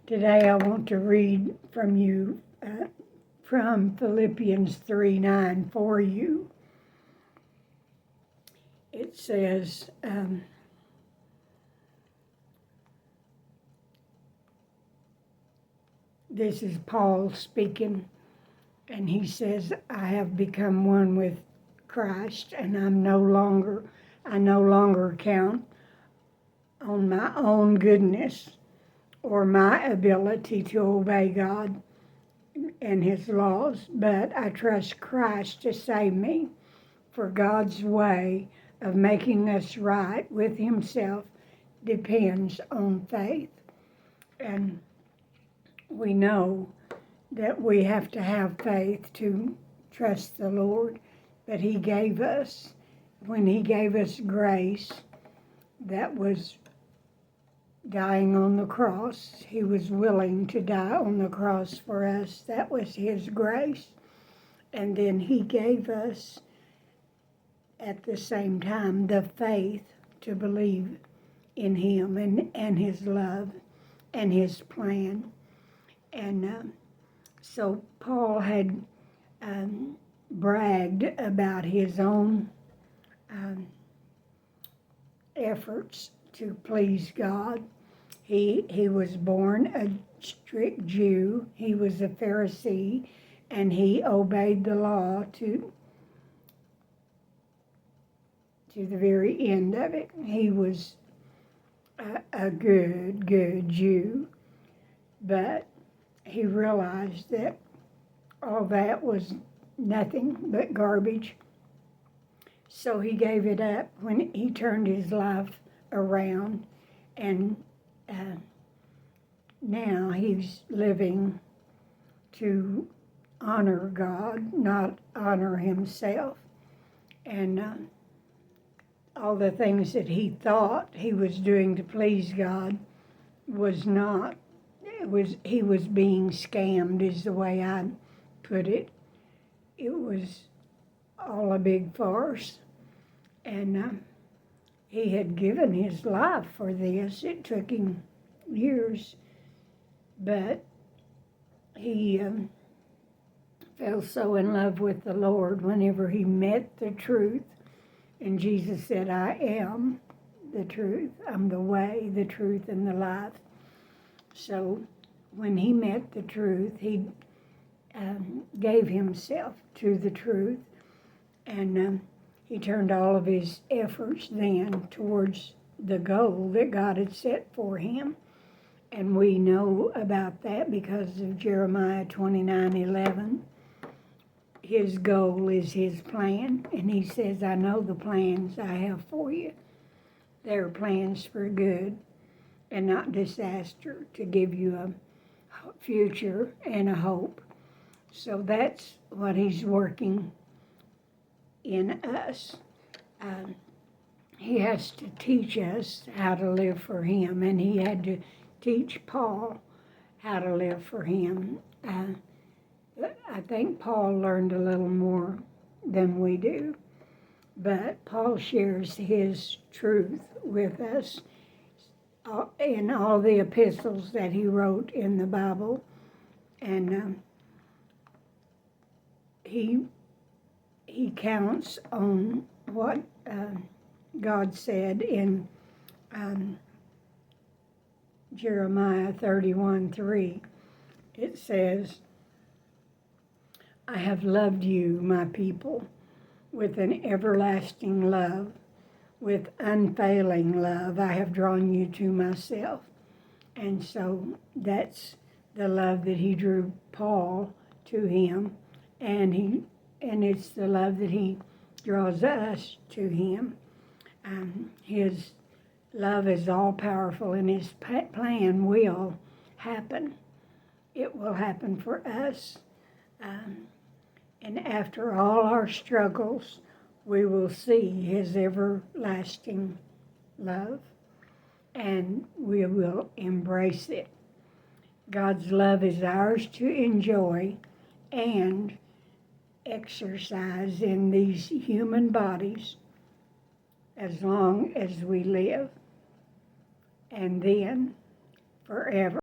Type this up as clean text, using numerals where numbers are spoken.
Today I want to read from you from Philippians 3:9 for you. It says, this is Paul speaking, and he says, I have become one with Christ, and I no longer count on my own goodness or my ability to obey God and His laws, but I trust Christ to save me. For God's way of making us right with Himself depends on faith. And we know that we have to have faith to trust the Lord, but He gave us, when He gave us grace, that was dying on the cross. He was willing to die on the cross for us. That was His grace. And then He gave us, at the same time, the faith to believe in Him and His love and His plan. And so Paul had bragged about his own efforts to please God. He was born a strict Jew. He was a Pharisee, and he obeyed the law to the very end of it. He was a good Jew, but he realized that all that was nothing but garbage. So he gave it up when he turned his life around, and now he's living to honor God, not honor himself. And all the things that he thought he was doing to please God was not. He was being scammed, is the way I put it. It was all a big farce. And he had given his life for this. It took him years, but he fell so in love with the Lord whenever he met the truth. And Jesus said, I am the truth. I'm the way, the truth, and the life. So when he met the truth, he gave himself to the truth, and he turned all of his efforts then towards the goal that God had set for him. And we know about that because of Jeremiah 29:11. His goal is his plan, and he says, I know the plans I have for you. They're plans for good and not disaster, to give you a future and a hope. So that's what he's working in us. He has to teach us how to live for him, and he had to teach Paul how to live for him. I think Paul learned a little more than we do, but Paul shares his truth with us in all the epistles that he wrote in the Bible, and he counts on what God said in Jeremiah 31:3. It says, I have loved you, my people, with an everlasting love. With unfailing love, I have drawn you to myself. And so that's the love that he drew Paul to him, and it's the love that he draws us to him. His love is all powerful, and his plan will happen. It will happen for us. And after all our struggles, we will see his everlasting love, and we will embrace it. God's love is ours to enjoy and exercise in these human bodies as long as we live, and then forever.